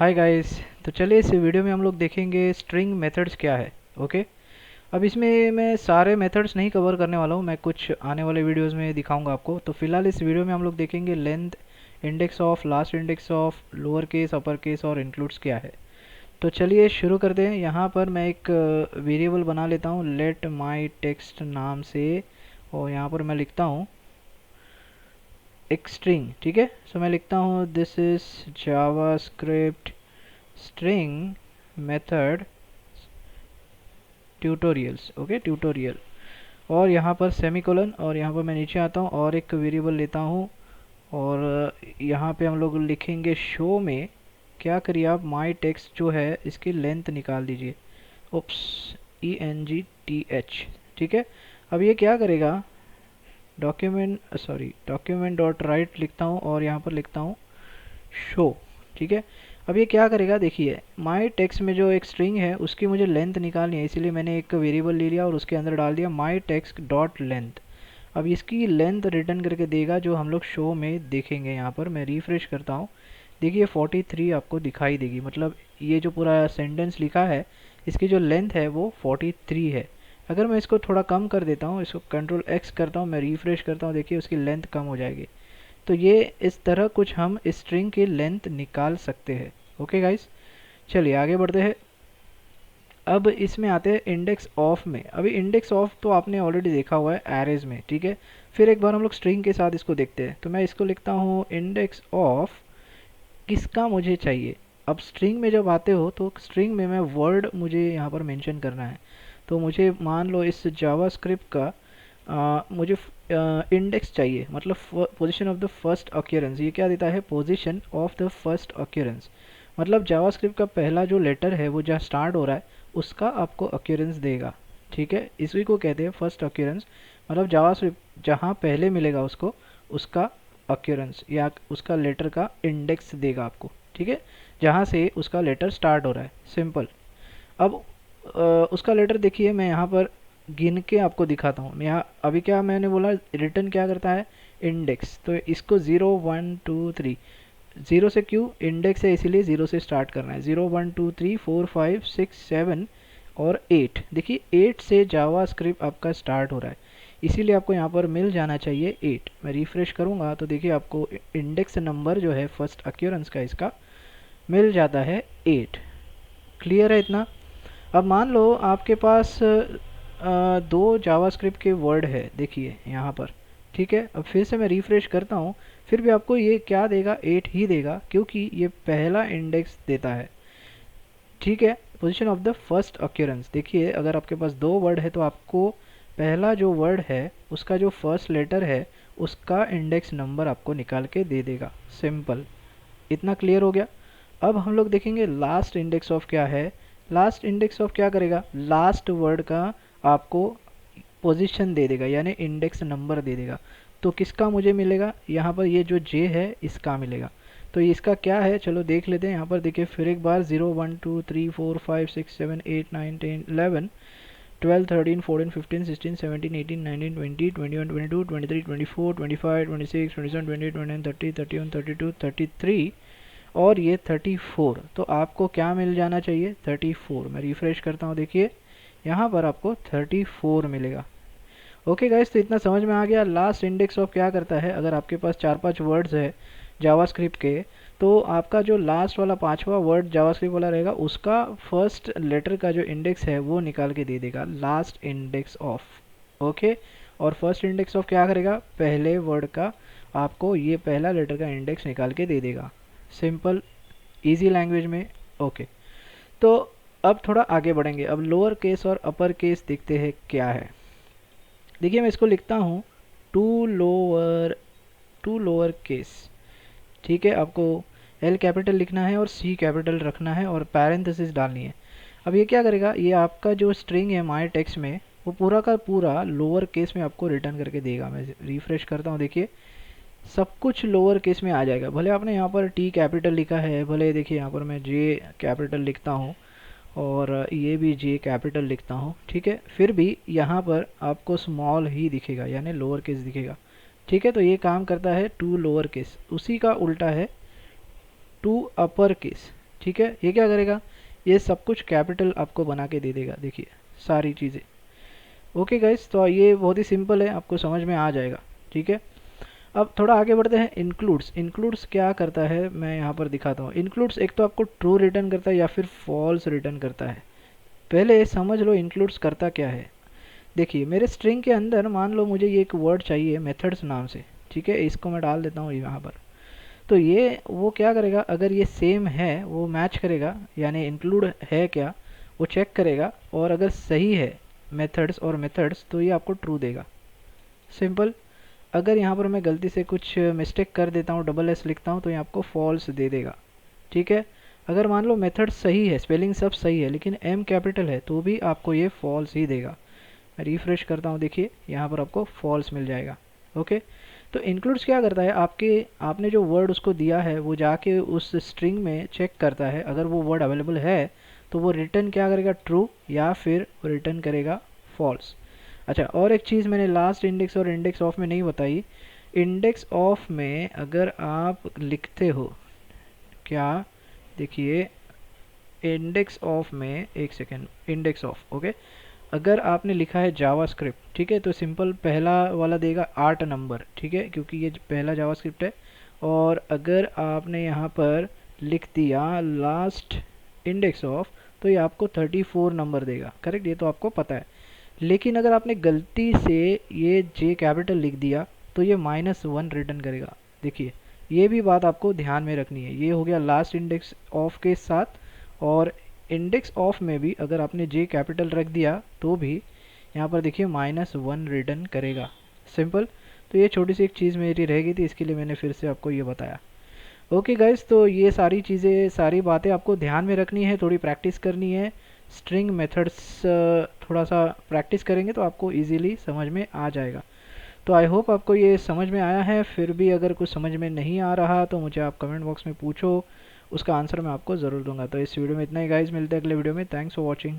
Hi guys. तो चलिए इस वीडियो में हम लोग देखेंगे स्ट्रिंग मेथड्स क्या है। ओके। अब इसमें मैं सारे मेथड्स नहीं कवर करने वाला हूँ, मैं कुछ आने वाले वीडियोस में दिखाऊंगा आपको। तो फिलहाल इस वीडियो में हम लोग देखेंगे length, index of, last index of, lower case, upper case और इंक्लूड्स क्या है। तो चलिए शुरू करते हैं। यहाँ पर मैं एक वेरिएबल बना लेता हूँ लेट माई टेक्स्ट नाम से, और यहाँ पर मैं लिखता हूँ एक स्ट्रिंग। ठीक है, सो मैं लिखता हूँ this is JavaScript string method tutorials. Okay, tutorial, और यहाँ पर सेमीकोलन, और यहाँ पर मैं नीचे आता हूँ और एक वेरिएबल लेता हूँ, और यहाँ पे हम लोग लिखेंगे शो में क्या करिए आप, माई टेक्स्ट जो है इसकी लेंथ निकाल दीजिए। Oops, ENGTH। ठीक है, अब ये क्या करेगा, डॉक्यूमेंट डॉट राइट लिखता हूँ और यहाँ पर लिखता हूँ शो। ठीक है, अब ये क्या करेगा, देखिए माई टेक्स्ट में जो एक स्ट्रिंग है उसकी मुझे लेंथ निकालनी है, इसीलिए मैंने एक वेरिएबल ले लिया और उसके अंदर डाल दिया माई टेक्स्ट डॉट लेंथ। अब इसकी लेंथ रिटर्न करके देगा जो हम लोग शो में देखेंगे। यहाँ पर मैं रिफ्रेश करता हूँ, देखिए 43 आपको दिखाई देगी, मतलब ये जो पूरा सेंटेंस लिखा है इसकी जो लेंथ है वो 43 है। अगर मैं इसको थोड़ा कम कर देता हूँ, इसको कंट्रोल X करता हूँ, मैं रिफ्रेश करता हूँ, देखिए उसकी लेंथ कम हो जाएगी। तो ये इस तरह कुछ हम स्ट्रिंग की लेंथ निकाल सकते हैं। ओके गाइस, चलिए आगे बढ़ते हैं। अब इसमें आते हैं इंडेक्स ऑफ में। अभी इंडेक्स ऑफ तो आपने ऑलरेडी देखा हुआ है एरेज में। ठीक है, फिर एक बार हम लोग स्ट्रिंग के साथ इसको देखते हैं। तो मैं इसको लिखता हूँ इंडेक्स ऑफ किसका मुझे चाहिए। अब स्ट्रिंग में जब आते हो तो स्ट्रिंग में मैं वर्ड मुझे यहाँ पर मेंशन करना है। तो मुझे मान लो इस जावास्क्रिप्ट का मुझे इंडेक्स चाहिए, मतलब position of the first occurrence. ये क्या देता है, position of the first occurrence, मतलब जावास्क्रिप्ट का पहला जो लेटर है वो जहाँ स्टार्ट हो रहा है उसका आपको अक्यूरेंस देगा। ठीक है, इसी को कहते हैं फर्स्ट अक्यूरेंस, मतलब जावास्क्रिप्ट जहाँ पहले मिलेगा उसको उसका अक्यूरेंस या उसका लेटर का इंडेक्स देगा आपको। ठीक है, जहाँ से उसका लेटर स्टार्ट हो रहा है, सिंपल। अब उसका लेटर देखिए, मैं यहाँ पर गिन के आपको दिखाता हूँ। मैं यहाँ अभी क्या मैंने बोला, रिटर्न क्या करता है, इंडेक्स। तो इसको 0 1 2 3, 0 से, क्यों इंडेक्स है इसीलिए 0 से स्टार्ट करना है। 0 1 2 3 4 5 6 7 और 8, देखिए 8 से जावा स्क्रिप्ट आपका स्टार्ट हो रहा है, इसीलिए आपको यहाँ पर मिल जाना चाहिए 8। मैं रिफ्रेश करूँगा तो देखिए आपको इंडेक्स नंबर जो है फर्स्ट अक्यूरेंस का इसका मिल जाता है 8। क्लियर है इतना। अब मान लो आपके पास दो जावास्क्रिप्ट के वर्ड है, देखिए यहाँ पर। ठीक है, अब फिर से मैं रिफ्रेश करता हूँ, फिर भी आपको ये क्या देगा, 8 ही देगा, क्योंकि ये पहला इंडेक्स देता है। ठीक है, position of the first occurrence, देखिए अगर आपके पास दो वर्ड है तो आपको पहला जो वर्ड है उसका जो फर्स्ट लेटर है उसका इंडेक्स नंबर आपको निकाल के दे देगा। सिंपल, इतना क्लियर हो गया। अब हम लोग देखेंगे लास्ट इंडेक्स ऑफ क्या है। लास्ट इंडेक्स ऑफ क्या करेगा, लास्ट वर्ड का आपको पोजीशन दे देगा, यानी इंडेक्स नंबर दे देगा। तो किसका मुझे मिलेगा, यहाँ पर ये जो जे है इसका मिलेगा। तो इसका क्या है, चलो देख लेते हैं। यहाँ पर देखिए फिर एक बार 0 1 2 3 4 5 6 7 8 9 10 11 12 13 14 15 16 17 18 19 20 21 22 23 24 25 26 27 28 29 30 31 32 33 और ये 34। तो आपको क्या मिल जाना चाहिए, 34। मैं रिफ्रेश करता हूँ, देखिए यहाँ पर आपको 34 मिलेगा। ओके गाइस, तो इतना समझ में आ गया लास्ट इंडेक्स ऑफ क्या करता है। अगर आपके पास 4-5 वर्ड्स है जावास्क्रिप्ट के, तो आपका जो लास्ट वाला पांचवा वर्ड जावास्क्रिप्ट वाला रहेगा उसका फर्स्ट लेटर का जो इंडेक्स है वो निकाल के दे देगा, लास्ट इंडेक्स ऑफ। ओके, और फर्स्ट इंडेक्स ऑफ क्या करेगा, पहले वर्ड का आपको ये पहला लेटर का इंडेक्स निकाल के दे देगा। सिंपल, इजी लैंग्वेज में। ओके, तो अब थोड़ा आगे बढ़ेंगे। अब लोअर केस और अपर केस देखते हैं क्या है। देखिए मैं इसको लिखता हूँ टू लोअर केस। ठीक है, आपको एल कैपिटल लिखना है और सी कैपिटल रखना है और पैरेंथेसिस डालनी है। अब ये क्या करेगा, ये आपका जो स्ट्रिंग है माई टेक्स्ट में वो पूरा का पूरा लोअर केस में आपको रिटर्न करके देगा। मैं रिफ्रेश करता हूँ, देखिए सब कुछ लोअर केस में आ जाएगा। भले आपने यहाँ पर टी कैपिटल लिखा है, भले देखिए यहाँ पर मैं जे कैपिटल लिखता हूँ और ये भी जे कैपिटल लिखता हूँ। ठीक है, फिर भी यहाँ पर आपको स्मॉल ही दिखेगा, यानी लोअर केस दिखेगा। ठीक है, तो ये काम करता है टू लोअर केस, उसी का उल्टा है टू अपर केस। ठीक है, ये क्या करेगा, ये सब कुछ कैपिटल आपको बना के दे देगा, देखिए सारी चीज़ें। ओके गाइस, तो ये बहुत ही सिंपल है, आपको समझ में आ जाएगा। ठीक है, अब थोड़ा आगे बढ़ते हैं। इंक्लूड्स, इंक्लूड्स क्या करता है मैं यहाँ पर दिखाता हूँ। इंक्लूड्स एक तो आपको ट्रू रिटर्न करता है या फिर फॉल्स रिटर्न करता है। पहले समझ लो इंक्लूड्स करता क्या है। देखिए मेरे स्ट्रिंग के अंदर मान लो मुझे ये एक वर्ड चाहिए मेथड्स नाम से, ठीक है, इसको मैं डाल देता हूँ यहाँ पर। तो ये वो क्या करेगा, अगर ये सेम है वो मैच करेगा, यानी इंक्लूड है क्या वो चेक करेगा, और अगर सही है मेथड्स और मेथड्स तो ये आपको ट्रू देगा। सिंपल। अगर यहाँ पर मैं गलती से कुछ मिस्टेक कर देता हूँ, डबल एस लिखता हूँ, तो ये आपको फॉल्स दे देगा। ठीक है, अगर मान लो मेथड सही है, स्पेलिंग सब सही है, लेकिन एम कैपिटल है, तो भी आपको ये फॉल्स ही देगा। मैं रिफ्रेश करता हूँ, देखिए यहाँ पर आपको फॉल्स मिल जाएगा। ओके, तो इंक्लूड्स क्या करता है, आपने जो वर्ड उसको दिया है वो जाके उस स्ट्रिंग में चेक करता है, अगर वो वर्ड अवेलेबल है तो वो रिटर्न क्या करेगा, ट्रू, या फिर रिटर्न करेगा फॉल्स। अच्छा, और एक चीज़ मैंने लास्ट इंडेक्स और इंडेक्स ऑफ में नहीं बताई। इंडेक्स ऑफ में अगर आप लिखते हो क्या, देखिए इंडेक्स ऑफ में, एक सेकेंड, इंडेक्स ऑफ, ओके, अगर आपने लिखा है जावास्क्रिप्ट, ठीक है, तो सिंपल पहला वाला देगा 8 नंबर, ठीक है, क्योंकि ये पहला जावास्क्रिप्ट है। और अगर आपने यहाँ पर लिख दिया लास्ट इंडेक्स ऑफ, तो ये आपको 34 नंबर देगा, करेक्ट, ये तो आपको पता है। लेकिन अगर आपने गलती से ये जे कैपिटल लिख दिया तो ये -1 रिटर्न करेगा। देखिए ये भी बात आपको ध्यान में रखनी है। ये हो गया लास्ट इंडेक्स ऑफ के साथ, और इंडेक्स ऑफ में भी अगर आपने जे कैपिटल रख दिया तो भी यहाँ पर देखिए -1 रिटर्न करेगा। सिंपल। तो ये छोटी सी एक चीज़ मेरी रह गई थी, इसके लिए मैंने फिर से आपको ये बताया। ओके गाइस, तो ये सारी चीज़ें, सारी बातें आपको ध्यान में रखनी है, थोड़ी प्रैक्टिस करनी है। स्ट्रिंग मेथड्स थोड़ा सा प्रैक्टिस करेंगे तो आपको इजीली समझ में आ जाएगा। तो आई होप आपको ये समझ में आया है। फिर भी अगर कुछ समझ में नहीं आ रहा तो मुझे आप कमेंट बॉक्स में पूछो, उसका आंसर मैं आपको ज़रूर दूंगा। तो इस वीडियो में इतना ही गाइस, मिलते हैं अगले वीडियो में। Thanks for watching.